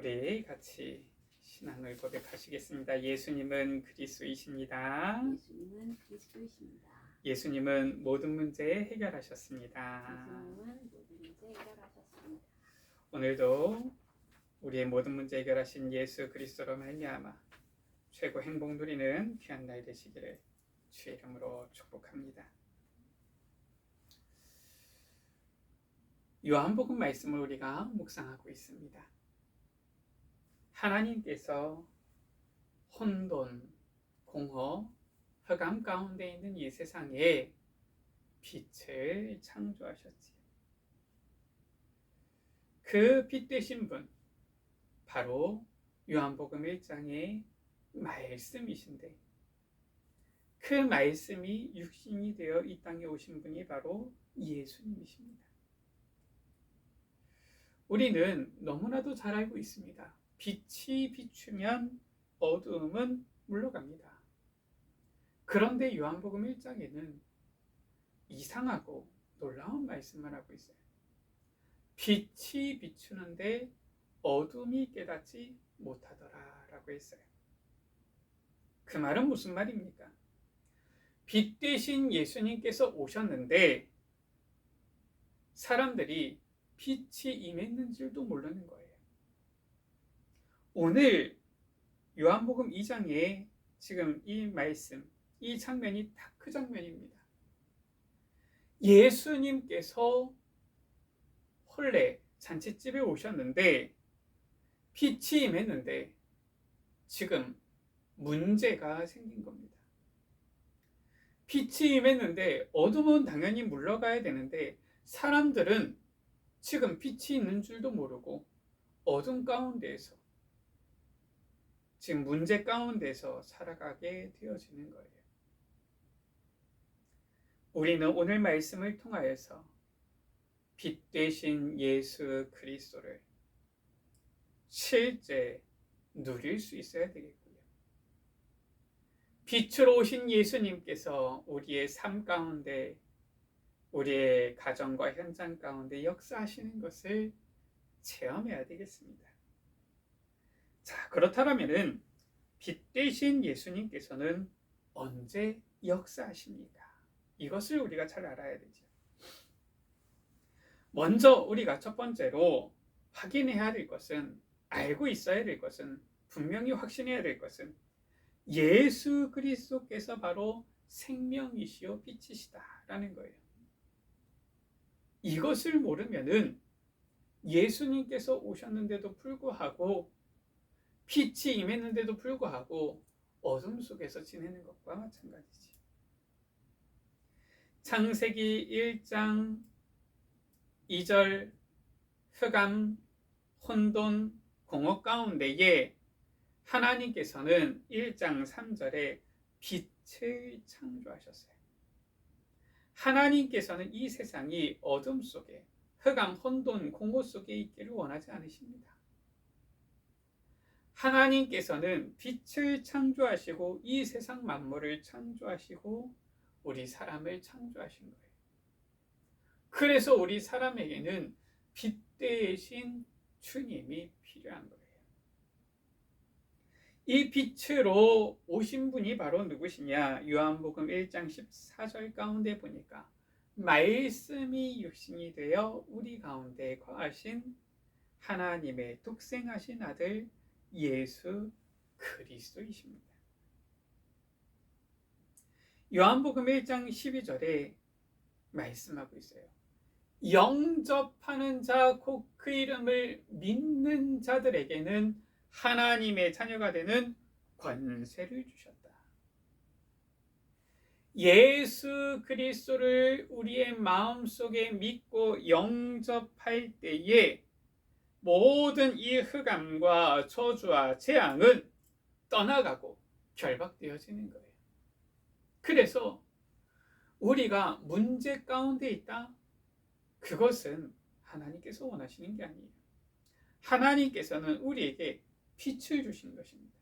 우리 같이 신앙을 고백하시겠습니다. 예수님은 그리스도이십니다. 예수님은 그리스도이십니다. 예수님은 모든 문제 해결하셨습니다. 예수님은 모든 문제 해결하셨습니다. 오늘도 우리의 모든 문제 해결하신 예수 그리스도로 말미암아 최고 행복 누리는 귀한 날 되시기를 주의 이름으로 축복합니다. 요한복음 말씀을 우리가 묵상하고 있습니다. 하나님께서 혼돈, 공허, 흑암 가운데 있는 이 세상에 빛을 창조하셨지요. 그 빛 되신 분, 바로 요한복음 1장의 말씀이신데, 그 말씀이 육신이 되어 이 땅에 오신 분이 바로 예수님이십니다. 우리는 너무나도 잘 알고 있습니다. 빛이 비추면 어두움은 물러갑니다. 그런데 요한복음 1장에는 이상하고 놀라운 말씀을 하고 있어요. 빛이 비추는데 어둠이 깨닫지 못하더라 라고 했어요. 그 말은 무슨 말입니까? 빛 대신 예수님께서 오셨는데 사람들이 빛이 임했는 줄도 모르는 거예요. 오늘 요한복음 2장에 지금 이 말씀, 이 장면이 딱 그 장면입니다. 예수님께서 혼례 잔치집에 오셨는데 빛이 임했는데 지금 문제가 생긴 겁니다. 빛이 임했는데 어둠은 당연히 물러가야 되는데 사람들은 지금 빛이 있는 줄도 모르고 어둠 가운데에서 지금 문제 가운데서 살아가게 되어지는 거예요. 우리는 오늘 말씀을 통하여서 빛 되신 예수 그리스도를 실제 누릴 수 있어야 되겠고요. 빛으로 오신 예수님께서 우리의 삶 가운데, 우리의 가정과 현장 가운데 역사하시는 것을 체험해야 되겠습니다. 자, 그렇다면은 빛 되신 예수님께서는 언제 역사하십니까? 이것을 우리가 잘 알아야 되죠. 먼저 우리가 첫 번째로 확인해야 될 것은, 알고 있어야 될 것은, 분명히 확신해야 될 것은 예수 그리스도께서 바로 생명이시요 빛이시다라는 거예요. 이것을 모르면은 예수님께서 오셨는데도 불구하고 빛이 임했는데도 불구하고 어둠 속에서 지내는 것과 마찬가지지. 창세기 1장 2절 흑암, 혼돈, 공허 가운데에 하나님께서는 1장 3절에 빛을 창조하셨어요. 하나님께서는 이 세상이 어둠 속에, 흑암, 혼돈, 공허 속에 있기를 원하지 않으십니다. 하나님께서는 빛을 창조하시고 이 세상 만물을 창조하시고 우리 사람을 창조하신 거예요. 그래서 우리 사람에게는 빛 대신 주님이 필요한 거예요. 이 빛으로 오신 분이 바로 누구시냐? 요한복음 1장 14절 가운데 보니까 말씀이 육신이 되어 우리 가운데 거하신 하나님의 독생하신 아들 예수 그리스도이십니다. 요한복음 1장 12절에 말씀하고 있어요. 영접하는 자, 곧 그 이름을 믿는 자들에게는 하나님의 자녀가 되는 권세를 주셨다. 예수 그리스도를 우리의 마음속에 믿고 영접할 때에 모든 이 흑암과 저주와 재앙은 떠나가고 결박되어지는 거예요. 그래서 우리가 문제 가운데 있다? 그것은 하나님께서 원하시는 게 아니에요. 하나님께서는 우리에게 빛을 주신 것입니다.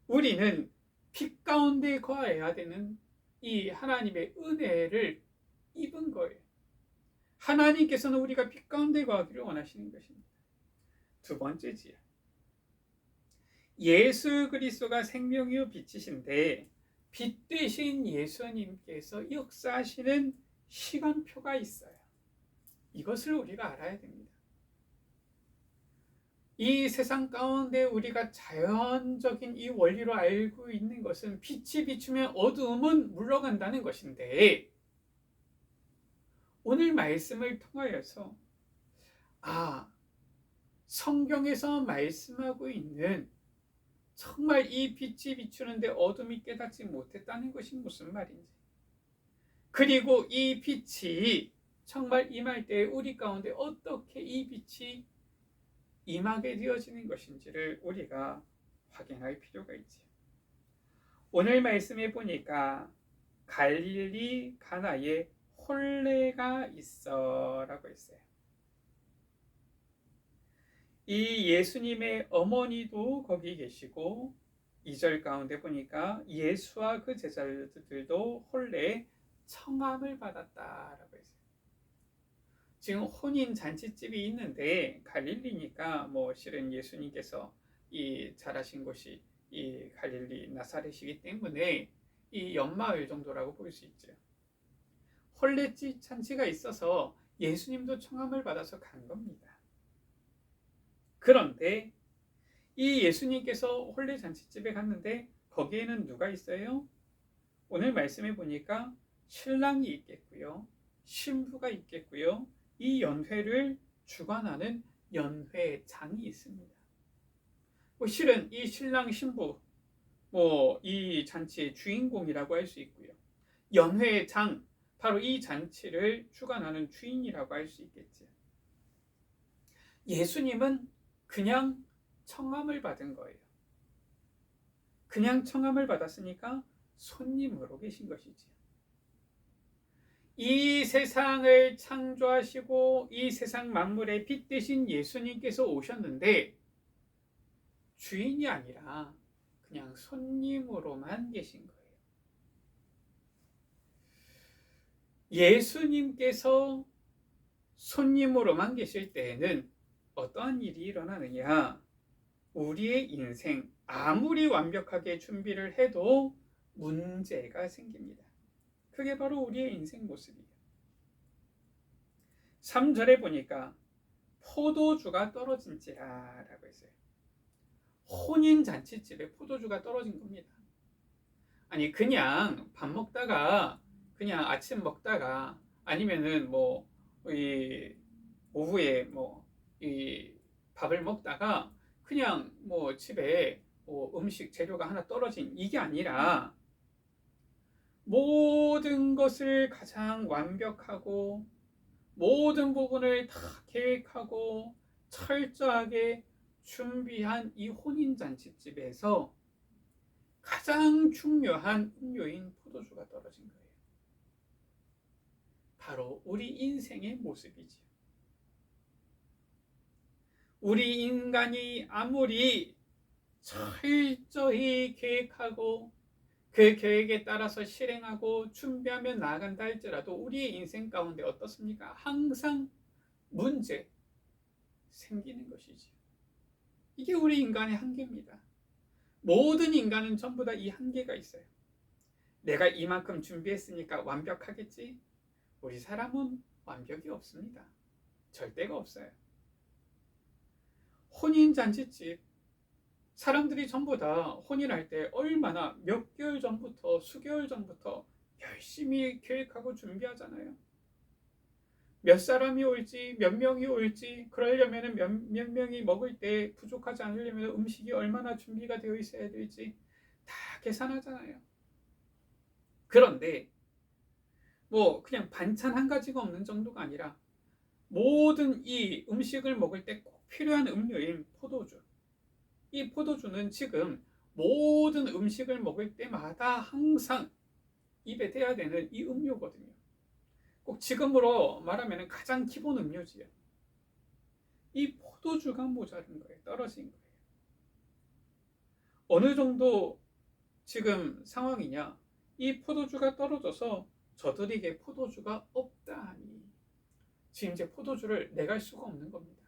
우리는 빛 가운데 거해야 되는 이 하나님의 은혜를 입은 거예요. 하나님께서는 우리가 빛 가운데 거하기를 원하시는 것입니다. 두 번째지요. 예수 그리스도가 생명이요 빛이신데 빛 되신 예수님께서 역사하시는 시간표가 있어요. 이것을 우리가 알아야 됩니다. 이 세상 가운데 우리가 자연적인 이 원리로 알고 있는 것은 빛이 비추면 어두움은 물러간다는 것인데, 오늘 말씀을 통하여서 성경에서 말씀하고 있는 정말 이 빛이 비추는데 어둠이 깨닫지 못했다는 것이 무슨 말인지, 그리고 이 빛이 정말 임할 때 우리 가운데 어떻게 이 빛이 임하게 되어지는 것인지를 우리가 확인할 필요가 있지요. 오늘 말씀에 보니까 갈릴리 가나에 혼례가 있어 라고 했어요. 이 예수님의 어머니도 거기 계시고 2절 가운데 보니까 예수와 그 제자들도 혼례에 청함을 받았다라고 했어요. 지금 혼인 잔치집이 있는데 갈릴리니까 실은 예수님께서 이 자라신 곳이 이 갈릴리 나사렛이기 때문에 이 연마을 정도라고 볼 수 있죠. 혼례 잔치가 있어서 예수님도 청함을 받아서 간 겁니다. 그런데 이 예수님께서 혼례 잔치집에 갔는데 거기에는 누가 있어요? 오늘 말씀해 보니까 신랑이 있겠고요, 신부가 있겠고요, 이 연회를 주관하는 연회장이 있습니다. 실은 이 신랑 신부 이 잔치의 주인공이라고 할 수 있고요, 연회장 바로 이 잔치를 주관하는 주인이라고 할 수 있겠죠. 예수님은 그냥 청함을 받은 거예요. 그냥 청함을 받았으니까 손님으로 계신 것이지요. 이 세상을 창조하시고 이 세상 만물의 빛 되신 예수님께서 오셨는데 주인이 아니라 그냥 손님으로만 계신 거예요. 예수님께서 손님으로만 계실 때에는 어떠한 일이 일어나느냐? 우리의 인생 아무리 완벽하게 준비를 해도 문제가 생깁니다. 그게 바로 우리의 인생 모습이에요. 3절에 보니까 포도주가 떨어진지라 라고 했어요. 혼인잔치집에 포도주가 떨어진 겁니다. 아니 그냥 밥 먹다가, 그냥 아침 먹다가, 아니면은 이 오후에 이 밥을 먹다가 그냥 집에 음식 재료가 하나 떨어진 이게 아니라 모든 것을 가장 완벽하고 모든 부분을 다 계획하고 철저하게 준비한 이 혼인잔치집에서 가장 중요한 음료인 포도주가 떨어진 거예요. 바로 우리 인생의 모습이지요. 우리 인간이 아무리 철저히 계획하고 그 계획에 따라서 실행하고 준비하며 나아간다 할지라도 우리의 인생 가운데 어떻습니까? 항상 문제 생기는 것이지요. 이게 우리 인간의 한계입니다. 모든 인간은 전부 다 이 한계가 있어요. 내가 이만큼 준비했으니까 완벽하겠지? 우리 사람은 완벽이 없습니다. 절대가 없어요. 혼인잔치집, 사람들이 전부 다 혼인할 때 얼마나 몇 개월 전부터, 수개월 전부터 열심히 계획하고 준비하잖아요. 몇 사람이 올지, 몇 명이 올지, 그러려면 몇 명이 먹을 때 부족하지 않으려면 음식이 얼마나 준비가 되어 있어야 될지 다 계산하잖아요. 그런데 그냥 반찬 한 가지가 없는 정도가 아니라 모든 이 음식을 먹을 때 꼭 필요한 음료인 포도주, 이 포도주는 지금 모든 음식을 먹을 때마다 항상 입에 대야 되는 이 음료거든요. 꼭 지금으로 말하면 가장 기본 음료지요. 이 포도주가 모자른 거예요. 떨어진 거예요. 어느 정도 지금 상황이냐? 이 포도주가 떨어져서 저들에게 포도주가 없다 하니 지금 이제 포도주를 내갈 수가 없는 겁니다.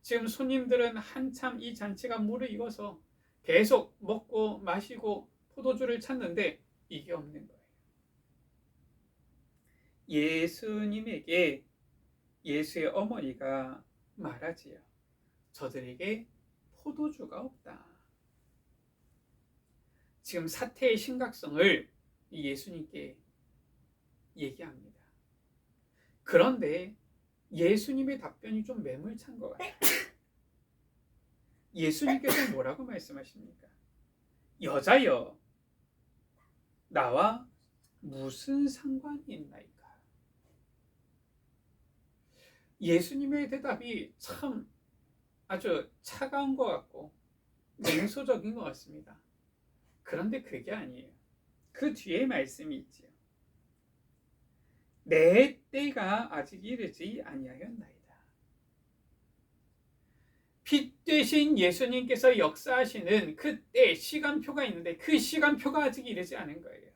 지금 손님들은 한참 이 잔치가 무르익어서 계속 먹고 마시고 포도주를 찾는데 이게 없는 거예요. 예수님에게 예수의 어머니가 말하지요. 저들에게 포도주가 없다. 지금 사태의 심각성을 예수님께 얘기합니다. 그런데 예수님의 답변이 좀 매몰찬 것 같아요. 예수님께서 뭐라고 말씀하십니까? 여자여, 나와 무슨 상관이 있나이까? 예수님의 대답이 참 아주 차가운 것 같고 냉소적인 것 같습니다. 그런데 그게 아니에요. 그 뒤에 말씀이 있지요. 내 때가 아직 이르지 아니하였나이다. 빛 되신 예수님께서 역사하시는 그때 시간표가 있는데 그 시간표가 아직 이르지 않은 거예요.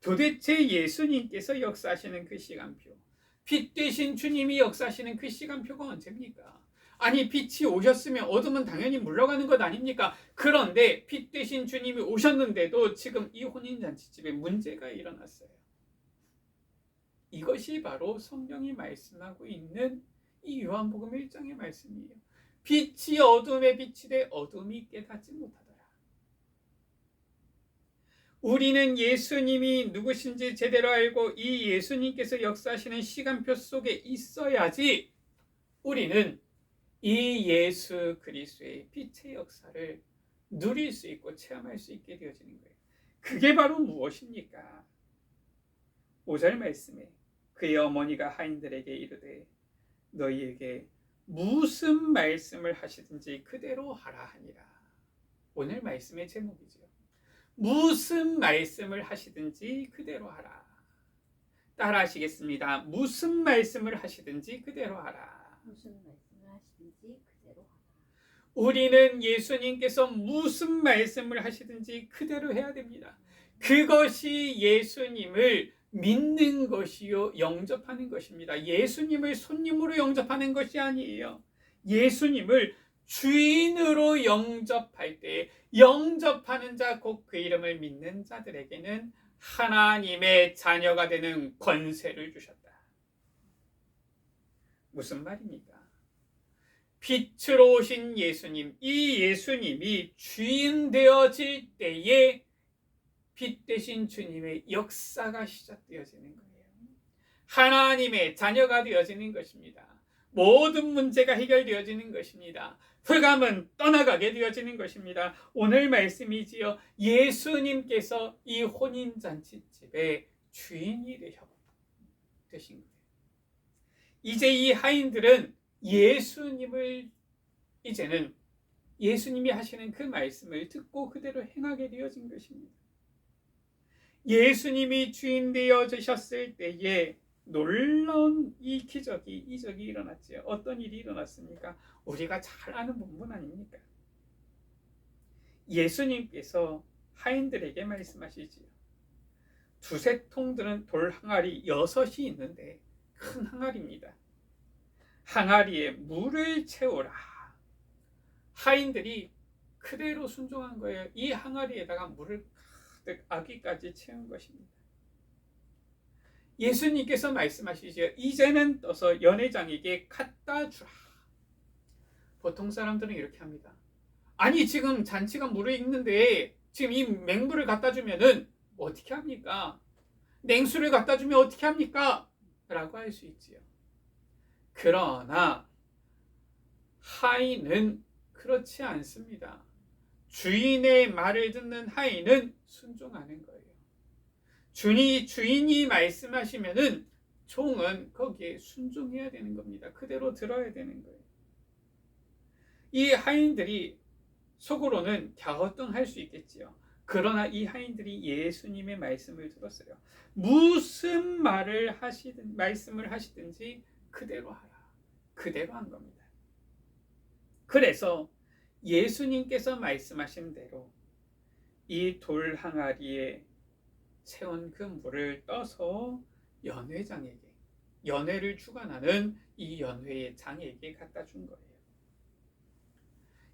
도대체 예수님께서 역사하시는 그 시간표, 빛 되신 주님이 역사하시는 그 시간표가 언제입니까? 아니, 빛이 오셨으면 어둠은 당연히 물러가는 것 아닙니까? 그런데 빛 되신 주님이 오셨는데도 지금 이 혼인잔치집에 문제가 일어났어요. 이것이 바로 성경이 말씀하고 있는 이 요한복음 1장의 말씀이에요. 빛이 어둠에 비치되 어둠이 깨닫지 못하더라. 우리는 예수님이 누구신지 제대로 알고 이 예수님께서 역사하시는 시간표 속에 있어야지 우리는 이 예수 그리스도의 빛의 역사를 누릴 수 있고 체험할 수 있게 되어지는 거예요. 그게 바로 무엇입니까? 5절 말씀에 그의 어머니가 하인들에게 이르되 너희에게 무슨 말씀을 하시든지 그대로 하라 하니라. 오늘 말씀의 제목이죠. 무슨 말씀을 하시든지 그대로 하라. 따라 하시겠습니다. 무슨 말씀을 하시든지 그대로 하라. 무슨 말씀을 하시든지 그대로 하라. 우리는 예수님께서 무슨 말씀을 하시든지 그대로 해야 됩니다. 그것이 예수님을 믿는 것이요 영접하는 것입니다. 예수님을 손님으로 영접하는 것이 아니에요. 예수님을 주인으로 영접할 때 영접하는 자 곧 그 이름을 믿는 자들에게는 하나님의 자녀가 되는 권세를 주셨다. 무슨 말입니까? 빛으로 오신 예수님, 이 예수님이 주인 되어질 때에 빛 되신 주님의 역사가 시작되어지는 거예요. 하나님의 자녀가 되어지는 것입니다. 모든 문제가 해결되어지는 것입니다. 흑암은 떠나가게 되어지는 것입니다. 오늘 말씀이지요. 예수님께서 이 혼인잔치집의 주인이 되신 거예요. 이제 이 하인들은 예수님을 이제는 예수님이 하시는 그 말씀을 듣고 그대로 행하게 되어진 것입니다. 예수님이 주인 되어주셨을 때에 놀라운 이적이 일어났지요. 어떤 일이 일어났습니까? 우리가 잘 아는 본문 아닙니까? 예수님께서 하인들에게 말씀하시지요. 두세 통 들은 돌 항아리 6이 있는데 큰 항아리입니다. 항아리에 물을 채우라. 하인들이 그대로 순종한 거예요. 이 항아리에다가 물을 가득 아기까지 채운 것입니다. 예수님께서 말씀하시죠. 이제는 떠서 연회장에게 갖다 주라. 보통 사람들은 이렇게 합니다. 아니, 지금 잔치가 무르익는데 지금 이 맹물을 갖다 주면은 어떻게 합니까? 냉수를 갖다 주면 어떻게 합니까? 라고 할 수 있지요. 그러나 하인은 그렇지 않습니다. 주인의 말을 듣는 하인은 순종하는 거예요. 주인이 말씀하시면은 종은 거기에 순종해야 되는 겁니다. 그대로 들어야 되는 거예요. 이 하인들이 속으로는 갸우뚱할 수 있겠지요. 그러나 이 하인들이 예수님의 말씀을 들었어요. 무슨 말씀을 하시든지 그대로 하라. 그대로 한 겁니다. 그래서 예수님께서 말씀하신 대로 이 돌 항아리에 채운 그 물을 떠서 연회장에게 연회를 주관하는 이 연회의 장에게 갖다 준 거예요.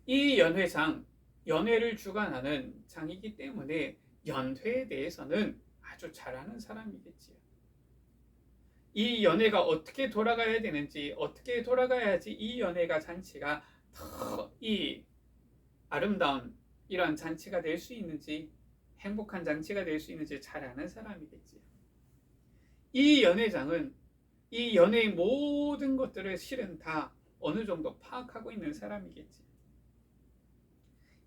이 연회장, 연회를 주관하는 장이기 때문에 연회에 대해서는 아주 잘 아는 사람이겠지요. 이 연회가 어떻게 돌아가야 되는지, 어떻게 돌아가야지 이 연회가 잔치가 더 이 아름다운 이런 잔치가 될 수 있는지, 행복한 잔치가 될 수 있는지 잘 아는 사람이겠지요. 이 연회장은 이 연회의 모든 것들을 실은 다 어느 정도 파악하고 있는 사람이겠지.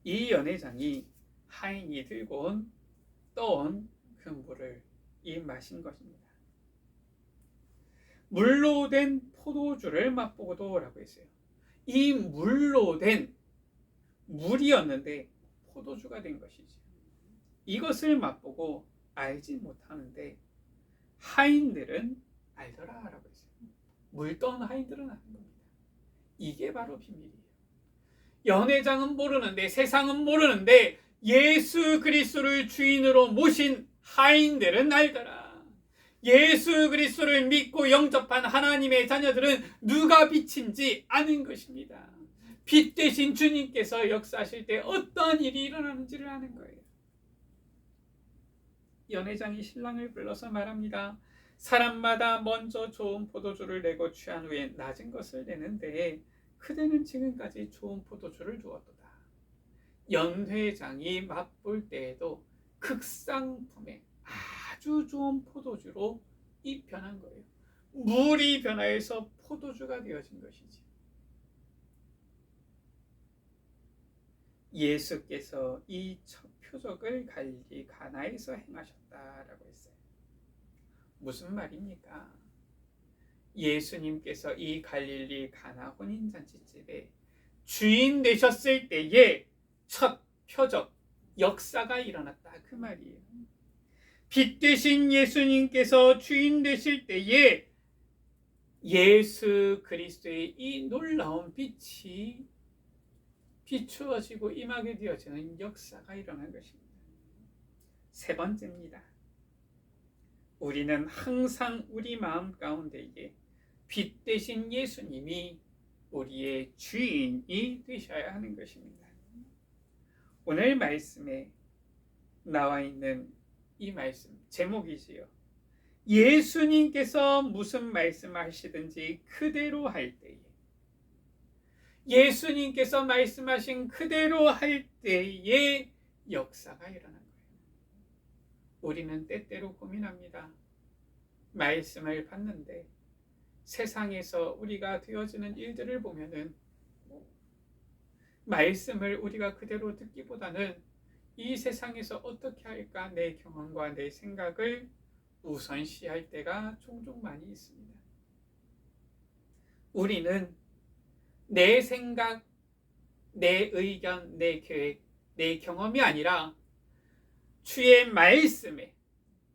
이 연회장이 하인이 들고 떠온 그 물을 마신 것입니다. 물로 된 포도주를 맛보고도 라고 했어요. 이 물로 된 물이었는데 포도주가 된 것이죠. 이것을 맛보고 알지 못하는데 하인들은 알더라 라고 했어요. 물 떠온 하인들은 아는 겁니다. 이게 바로 비밀이에요. 연회장은 모르는데, 세상은 모르는데 예수 그리스도를 주인으로 모신 하인들은 알더라. 예수 그리스도를 믿고 영접한 하나님의 자녀들은 누가 빛인지 아는 것입니다. 빛 대신 주님께서 역사하실 때 어떠한 일이 일어나는지를 아는 거예요. 연회장이 신랑을 불러서 말합니다. 사람마다 먼저 좋은 포도주를 내고 취한 후에 낮은 것을 내는데 그대는 지금까지 좋은 포도주를 주었도다. 연회장이 맛볼 때에도 극상품의 아주 좋은 포도주로 변한 거예요. 물이 변화해서 포도주가 되어진 것이지. 예수께서 이 첫 표적을 갈릴리 가나에서 행하셨다라고 했어요. 무슨 말입니까? 예수님께서 이 갈릴리 가나 혼인잔치집에 주인 되셨을 때에 첫 표적, 역사가 일어났다 그 말이에요. 빛 되신 예수님께서 주인 되실 때에 예수 그리스도의 이 놀라운 빛이 비추어지고 임하게 되어지는 역사가 일어난 것입니다. 세 번째입니다. 우리는 항상 우리 마음 가운데에 빛 되신 예수님이 우리의 주인이 되셔야 하는 것입니다. 오늘 말씀에 나와 있는 이 말씀 제목이지요. 예수님께서 무슨 말씀하시든지 그대로 할 때에, 예수님께서 말씀하신 그대로 할 때에 역사가 일어난 거예요. 우리는 때때로 고민합니다. 말씀을 받는데 세상에서 우리가 되어지는 일들을 보면은 말씀을 우리가 그대로 듣기보다는 이 세상에서 어떻게 할까 내 경험과 내 생각을 우선시할 때가 종종 많이 있습니다. 우리는 내 생각, 내 의견, 내 계획, 내 경험이 아니라 주의 말씀에,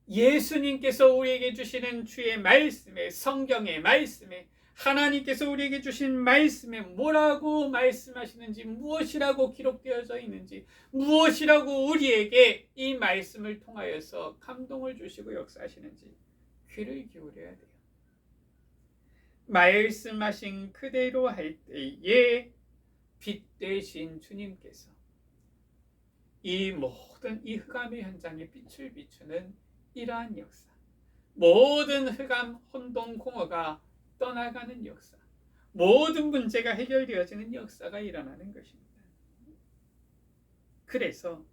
예수님께서 우리에게 주시는 주의 말씀에, 성경의 말씀에, 하나님께서 우리에게 주신 말씀에 뭐라고 말씀하시는지, 무엇이라고 기록되어져 있는지, 무엇이라고 우리에게 이 말씀을 통하여서 감동을 주시고 역사하시는지 귀를 기울여야 돼요. 말씀하신 그대로 할 때에 빛 되신 주님께서 이 모든 이 흑암의 현장에 빛을 비추는 이러한 역사, 모든 흑암, 혼돈, 공허가 떠나가는 역사, 모든 문제가 해결되어지는 역사가 일어나는 것입니다. 그래서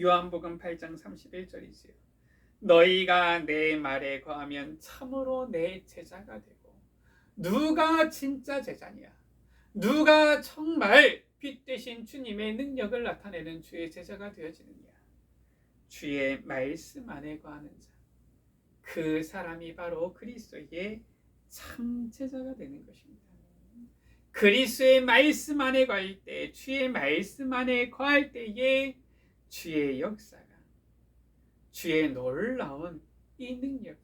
요한복음 8장 31절이지요. 너희가 내 말에 거하면 참으로 내 제자가 되고, 누가 진짜 제자냐? 누가 정말 빛 되신 주님의 능력을 나타내는 주의 제자가 되어지느냐? 주의 말씀 안에 거하는 자, 그 사람이 바로 그리스도의 참 제자가 되는 것입니다. 그리스도의 말씀 안에 거할 때, 주의 말씀 안에 거할 때에 주의 역사가, 주의 놀라운 이 능력이,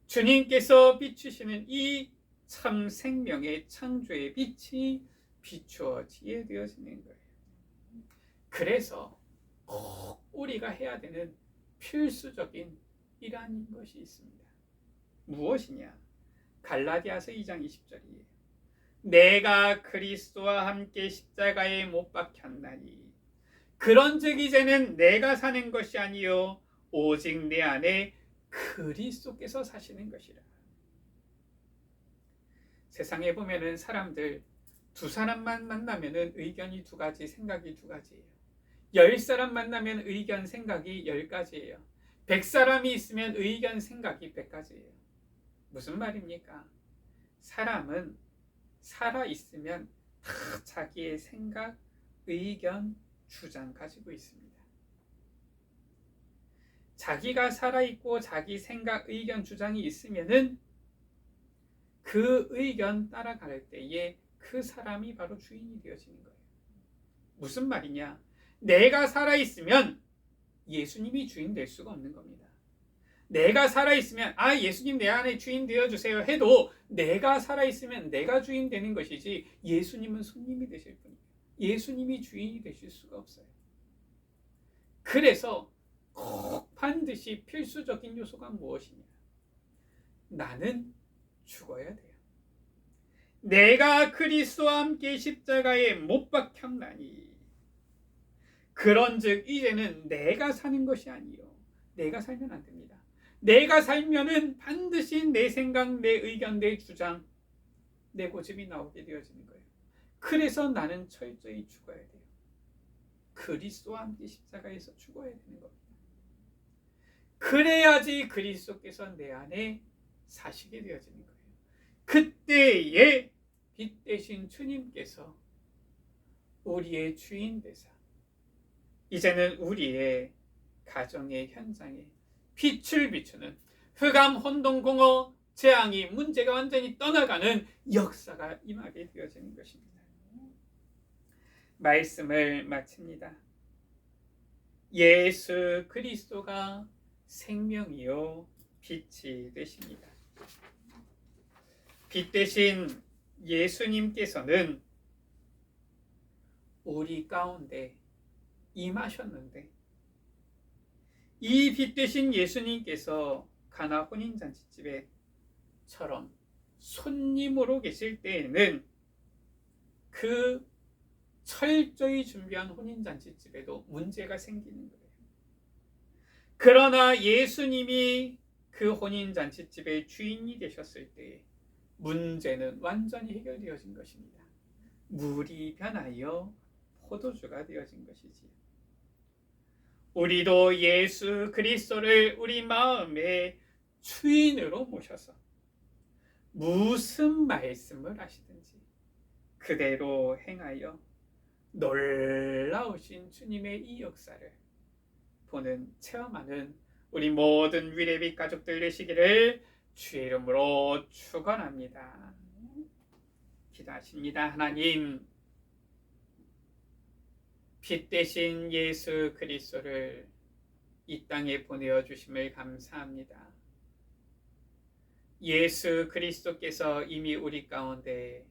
주님께서 비추시는 이 참 생명의 창조의 빛이 비추어지게 되어지는 거예요. 그래서 꼭 우리가 해야 되는 필수적인 일환인 것이 있습니다. 무엇이냐? 갈라디아서 2장 20절이에요. 내가 그리스도와 함께 십자가에 못 박혔나니 그런즉 이제는 내가 사는 것이 아니요 오직 내 안에 그리스도께서 사시는 것이라. 세상에 보면은 사람들 두 사람만 만나면은 의견이 두 가지, 생각이 두 가지예요. 10사람 만나면 의견, 생각이 10가지예요. 100사람이 있으면 의견, 생각이 100가지예요. 무슨 말입니까? 사람은 살아 있으면 다 자기의 생각, 의견, 주장 가지고 있습니다. 자기가 살아있고 자기 생각, 의견, 주장이 있으면은 그 의견 따라갈 때에 그 사람이 바로 주인이 되어지는 거예요. 무슨 말이냐? 내가 살아있으면 예수님이 주인 될 수가 없는 겁니다. 내가 살아있으면 예수님 내 안에 주인 되어주세요 해도 내가 살아있으면 내가 주인 되는 것이지 예수님은 손님이 되실 뿐이에요. 예수님이 주인이 되실 수가 없어요. 그래서 꼭 반드시 필수적인 요소가 무엇이냐? 나는 죽어야 돼요. 내가 그리스도와 함께 십자가에 못 박혔나니 그런즉 이제는 내가 사는 것이 아니요 내가 살면 안 됩니다. 내가 살면은 반드시 내 생각, 내 의견, 내 주장, 내 고집이 나오게 되어지는 거예요. 그래서 나는 철저히 죽어야 돼요. 그리스도와 함께 십자가에서 죽어야 되는 겁니다. 그래야지 그리스도께서 내 안에 사시게 되어지는 거예요. 그때에 빛 대신 주님께서 우리의 주인 되사 이제는 우리의 가정의 현장에 빛을 비추는 흑암, 혼돈, 공허, 재앙이 문제가 완전히 떠나가는 역사가 임하게 되어지는 것입니다. 말씀을 마칩니다. 예수 그리스도가 생명이요 빛이 되십니다. 빛 대신 예수님께서는 우리 가운데 임하셨는데 이 빛 대신 예수님께서 가나 혼인잔치집에처럼 손님으로 계실 때에는 그 철저히 준비한 혼인잔치집에도 문제가 생기는 거예요. 그러나 예수님이 그 혼인잔치집의 주인이 되셨을 때 문제는 완전히 해결되어진 것입니다. 물이 변하여 포도주가 되어진 것이지요. 우리도 예수 그리스도를 우리 마음의 주인으로 모셔서 무슨 말씀을 하시든지 그대로 행하여 놀라우신 주님의 이 역사를 보는, 체험하는 우리 모든 위례빛 가족들 되시기를 주의 이름으로 축원합니다. 기도하십니다. 하나님, 빛 대신 예수 그리스도를 이 땅에 보내어 주심을 감사합니다. 예수 그리스도께서 이미 우리 가운데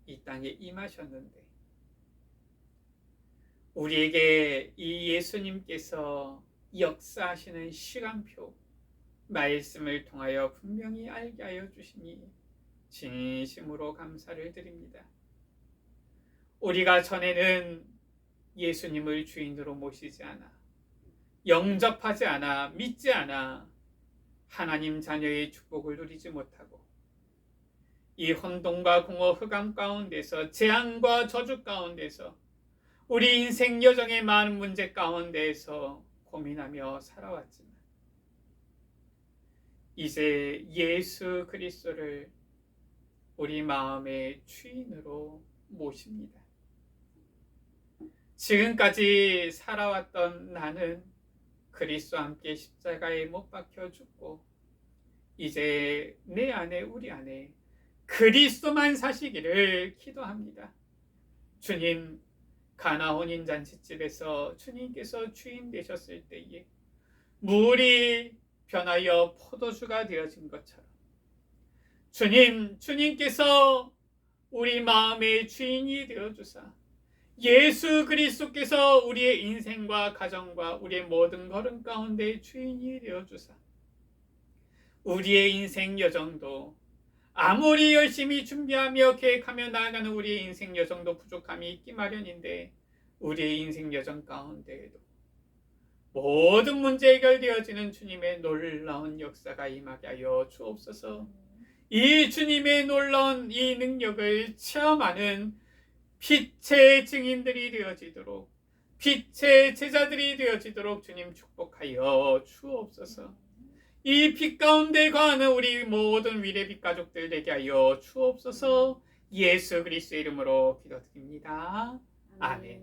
이 땅에 임하셨는데 우리에게 이 예수님께서 역사하시는 시간표 말씀을 통하여 분명히 알게 하여 주시니 진심으로 감사를 드립니다. 우리가 전에는 예수님을 주인으로 모시지 않아, 영접하지 않아, 믿지 않아 하나님 자녀의 축복을 누리지 못하고 이 혼돈과 공허 흑암 가운데서 재앙과 저주 가운데서 우리 인생 여정의 많은 문제 가운데에서 고민하며 살아왔지만 이제 예수 그리스도를 우리 마음의 주인으로 모십니다. 지금까지 살아왔던 나는 그리스도와 함께 십자가에 못 박혀 죽고 이제 내 안에 우리 안에 그리스도만 사시기를 기도합니다. 주님, 가나 혼인잔치집에서 주님께서 주인 되셨을 때에 물이 변하여 포도주가 되어진 것처럼 주님께서 우리 마음의 주인이 되어주사 예수 그리스도께서 우리의 인생과 가정과 우리의 모든 걸음 가운데 주인이 되어주사 우리의 인생 여정도 아무리 열심히 준비하며 계획하며 나아가는 우리의 인생 여정도 부족함이 있기 마련인데 우리의 인생 여정 가운데에도 모든 문제 해결되어지는 주님의 놀라운 역사가 임하게 하여 주옵소서. 이 주님의 놀라운 이 능력을 체험하는 빛의 증인들이 되어지도록, 빛의 제자들이 되어지도록 주님 축복하여 주옵소서. 이 빛 가운데 거하는 우리 모든 위례빛 가족들 되게 하여 주옵소서. 예수 그리스도의 이름으로 기도드립니다. 아멘.